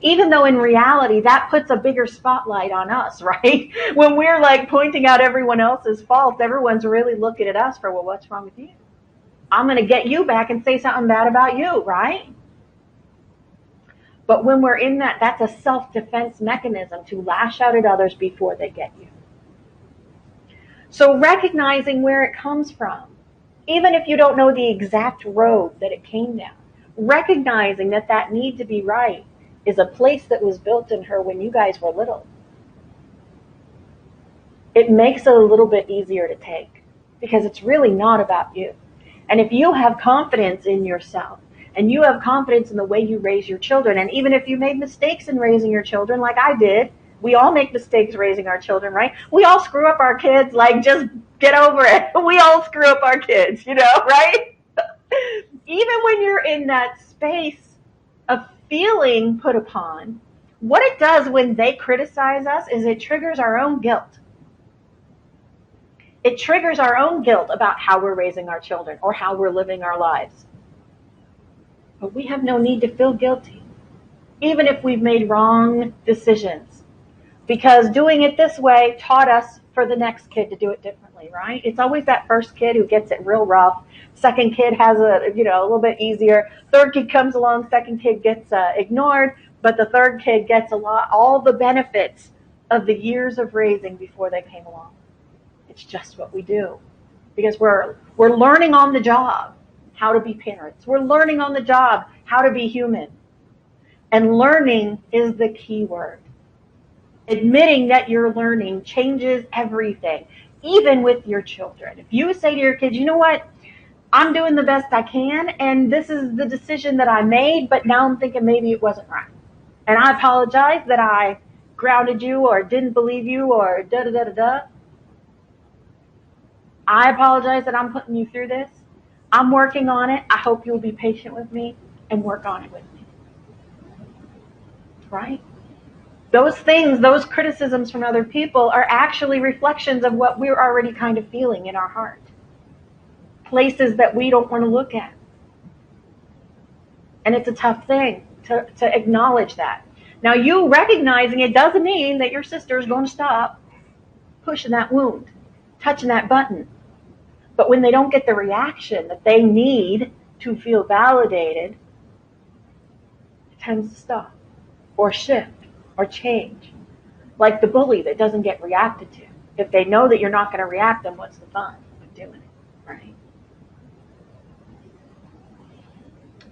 Even though in reality, that puts a bigger spotlight on us, right? When we're like pointing out everyone else's faults, everyone's really looking at us for, well, what's wrong with you? I'm going to get you back and say something bad about you, right? But when we're in that, that's a self-defense mechanism to lash out at others before they get you. So recognizing where it comes from, even if you don't know the exact road that it came down, recognizing that that need to be right is a place that was built in her when you guys were little. It makes it a little bit easier to take. because it's really not about you. And if you have confidence in yourself and you have confidence in the way you raise your children, and even if you made mistakes in raising your children, like I did, we all make mistakes raising our children, right? We all screw up our kids, like just get over it. We all screw up our kids, right? Even when you're in that space of feeling put upon, what it does when they criticize us is it triggers our own guilt. It triggers our own guilt about how we're raising our children or how we're living our lives. But we have no need to feel guilty, even if we've made wrong decisions, because doing it this way taught us for the next kid to do it differently, right? It's always that first kid who gets it real rough. Second kid has a little bit easier. Third kid comes along, second kid gets ignored, but the third kid gets all the benefits of the years of raising before they came along. It's just what we do, because we're learning on the job how to be parents. We're learning on the job how to be human. And learning is the key word. Admitting that you're learning changes everything, even with your children. If you say to your kids, you know what, I'm doing the best I can, and this is the decision that I made, but now I'm thinking maybe it wasn't right. And I apologize that I grounded you or didn't believe you or da-da-da-da-da. I apologize that I'm putting you through this. I'm working on it. I hope you'll be patient with me and work on it with me. Right? Those things, those criticisms from other people are actually reflections of what we're already kind of feeling in our heart. Places that we don't want to look at. And it's a tough thing to acknowledge that. Now, you recognizing it doesn't mean that your sister is going to stop pushing that wound, touching that button. But when they don't get the reaction that they need to feel validated, it tends to stop or shift or change. Like the bully that doesn't get reacted to. If they know that you're not going to react, then what's the fun of doing it, right?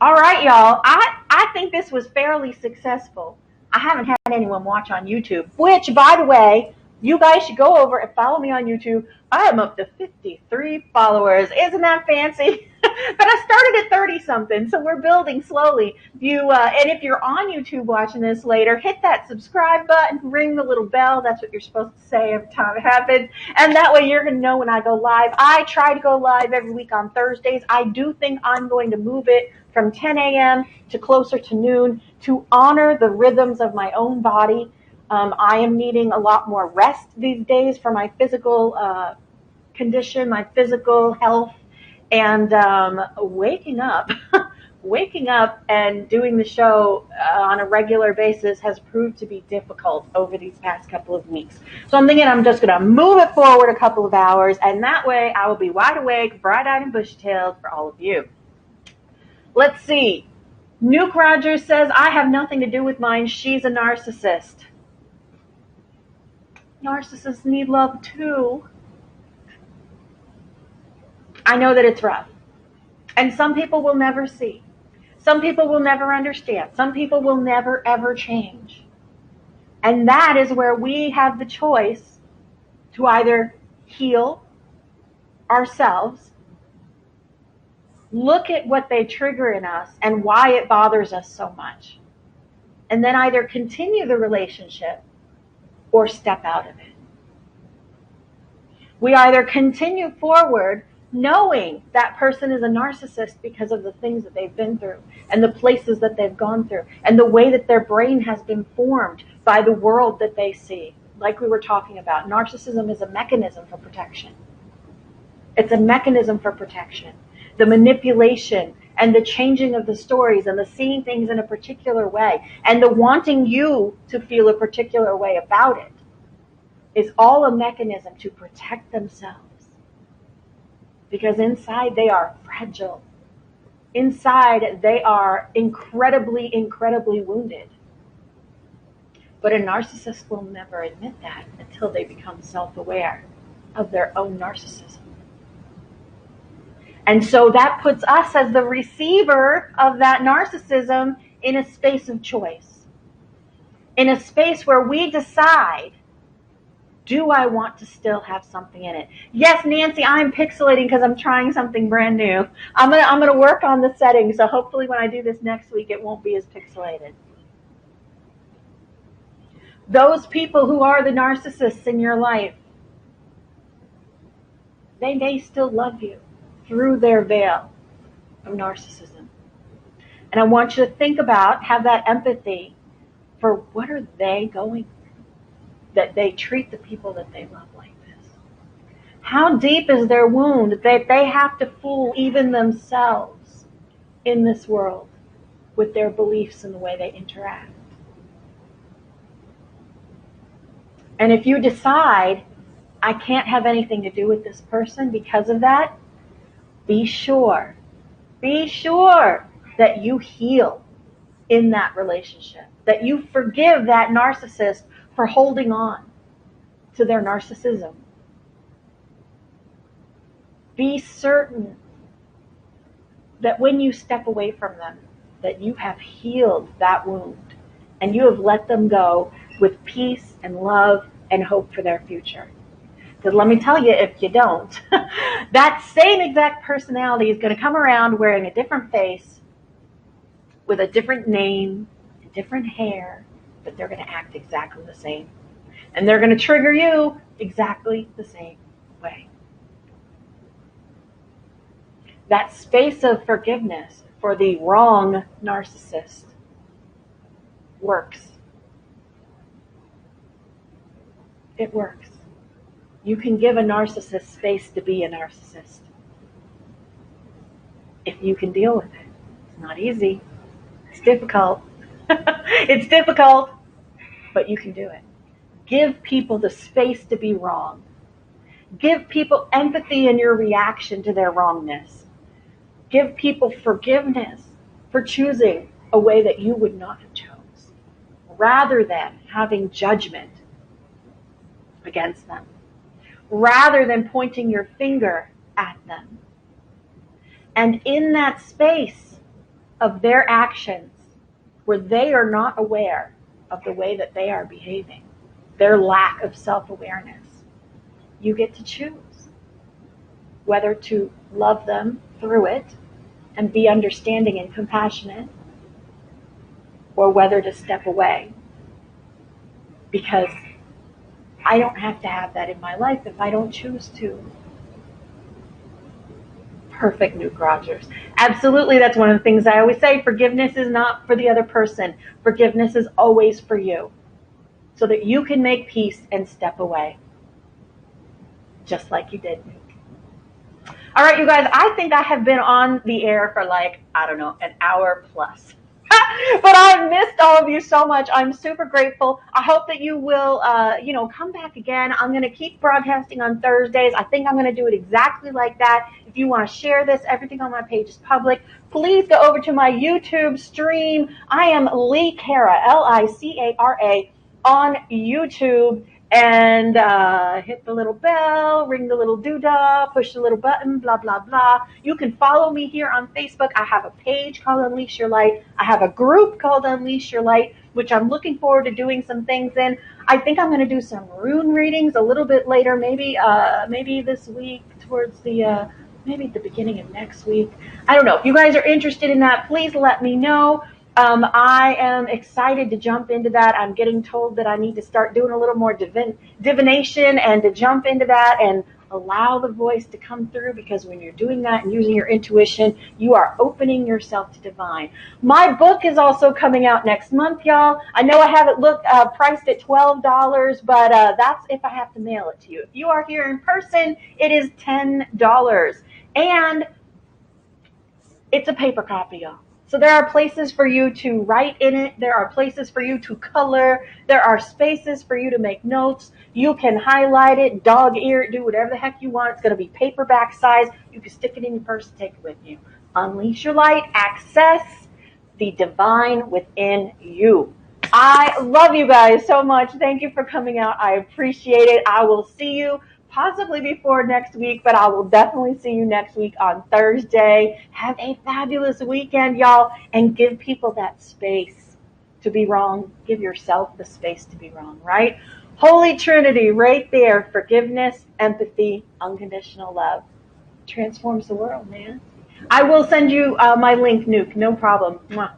All right, y'all. I think this was fairly successful. I haven't had anyone watch on YouTube, which, by the way, you guys should go over and follow me on YouTube. I am up to 53 followers. Isn't that fancy? But I started at 30-something, so we're building slowly. And if you're on YouTube watching this later, hit that subscribe button, ring the little bell. That's what you're supposed to say every time it happens. And that way you're going to know when I go live. I try to go live every week on Thursdays. I do think I'm going to move it from 10 a.m. to closer to noon to honor the rhythms of my own body. I am needing a lot more rest these days for my physical condition, my physical health, and waking up and doing the show on a regular basis has proved to be difficult over these past couple of weeks. So I'm thinking I'm just going to move it forward a couple of hours, and that way I will be wide awake, bright-eyed and bushy-tailed for all of you. Let's see. Nuke Rogers says, I have nothing to do with mine. She's a narcissist. Narcissists need love too. I know that it's rough. And some people will never see. Some people will never understand. Some people will never, ever change. And that is where we have the choice to either heal ourselves, look at what they trigger in us and why it bothers us so much, and then either continue the relationship or step out of it. We either continue forward knowing that person is a narcissist because of the things that they've been through and the places that they've gone through and the way that their brain has been formed by the world that they see. Like we were talking about, narcissism is a mechanism for protection. It's a mechanism for protection. The manipulation and the changing of the stories and the seeing things in a particular way and the wanting you to feel a particular way about it is all a mechanism to protect themselves. Because inside they are fragile. Inside they are incredibly, incredibly wounded. But a narcissist will never admit that until they become self-aware of their own narcissism. And so that puts us as the receiver of that narcissism in a space of choice. In a space where we decide, do I want to still have something in it? Yes, Nancy, I'm pixelating because I'm trying something brand new. I'm gonna work on the settings, so hopefully when I do this next week, it won't be as pixelated. Those people who are the narcissists in your life, they may still love you through their veil of narcissism. And I want you to think about, have that empathy for what are they going through that they treat the people that they love like this. How deep is their wound that they have to fool even themselves in this world with their beliefs and the way they interact. And if you decide, I can't have anything to do with this person because of that, be sure that you heal in that relationship, that you forgive that narcissist for holding on to their narcissism. Be certain that when you step away from them, that you have healed that wound and you have let them go with peace and love and hope for their future. Because let me tell you, if you don't, that same exact personality is going to come around wearing a different face, with a different name, different hair, but they're going to act exactly the same. And they're going to trigger you exactly the same way. That space of forgiveness for the wrong narcissist works. It works. You can give a narcissist space to be a narcissist if you can deal with it. It's not easy. It's difficult. It's difficult, but you can do it. Give people the space to be wrong. Give people empathy in your reaction to their wrongness. Give people forgiveness for choosing a way that you would not have chose, rather than having judgment against them, rather than pointing your finger at them. And in that space of their actions, where they are not aware of the way that they are behaving, their lack of self-awareness, you get to choose whether to love them through it and be understanding and compassionate, or whether to step away. Because I don't have to have that in my life if I don't choose to. Perfect, Nuke Rogers. Absolutely, that's one of the things I always say. Forgiveness is not for the other person. Forgiveness is always for you, so that you can make peace and step away, just like you did, Nuke. All right, you guys, I think I have been on the air for an hour plus. But I've missed all of you so much. I'm super grateful. I hope that you will, come back again. I'm going to keep broadcasting on Thursdays. I think I'm going to do it exactly like that. If you want to share this, everything on my page is public. Please go over to my YouTube stream. I am Lee Cara, Licara, on YouTube. And hit the little bell, ring the little doodah, push the little button, blah, blah, blah. You can follow me here on Facebook. I have a page called Unleash Your Light. I have a group called Unleash Your Light, which I'm looking forward to doing some things in. I think I'm going to do some rune readings a little bit later, maybe this week, towards maybe at the beginning of next week. I don't know. If you guys are interested in that, please let me know. I am excited to jump into that. I'm getting told that I need to start doing a little more divination and to jump into that and allow the voice to come through, because when you're doing that and using your intuition, you are opening yourself to divine. My book is also coming out next month, y'all. I know I have it priced at $12, but that's if I have to mail it to you. If you are here in person, it is $10. And it's a paper copy, y'all. So there are places for you to write in it. There are places for you to color. There are spaces for you to make notes. You can highlight it, dog ear it, do whatever the heck you want. It's going to be paperback size. You can stick it in your purse and take it with you. Unleash your light. Access the divine within you. I love you guys so much. Thank you for coming out. I appreciate it. I will see you possibly before next week, but I will definitely see you next week on Thursday. Have a fabulous weekend, y'all, and give people that space to be wrong. Give yourself the space to be wrong, right? Holy Trinity right there. Forgiveness, empathy, unconditional love. Transforms the world, man. I will send you my link, Nuke. No problem. Mwah.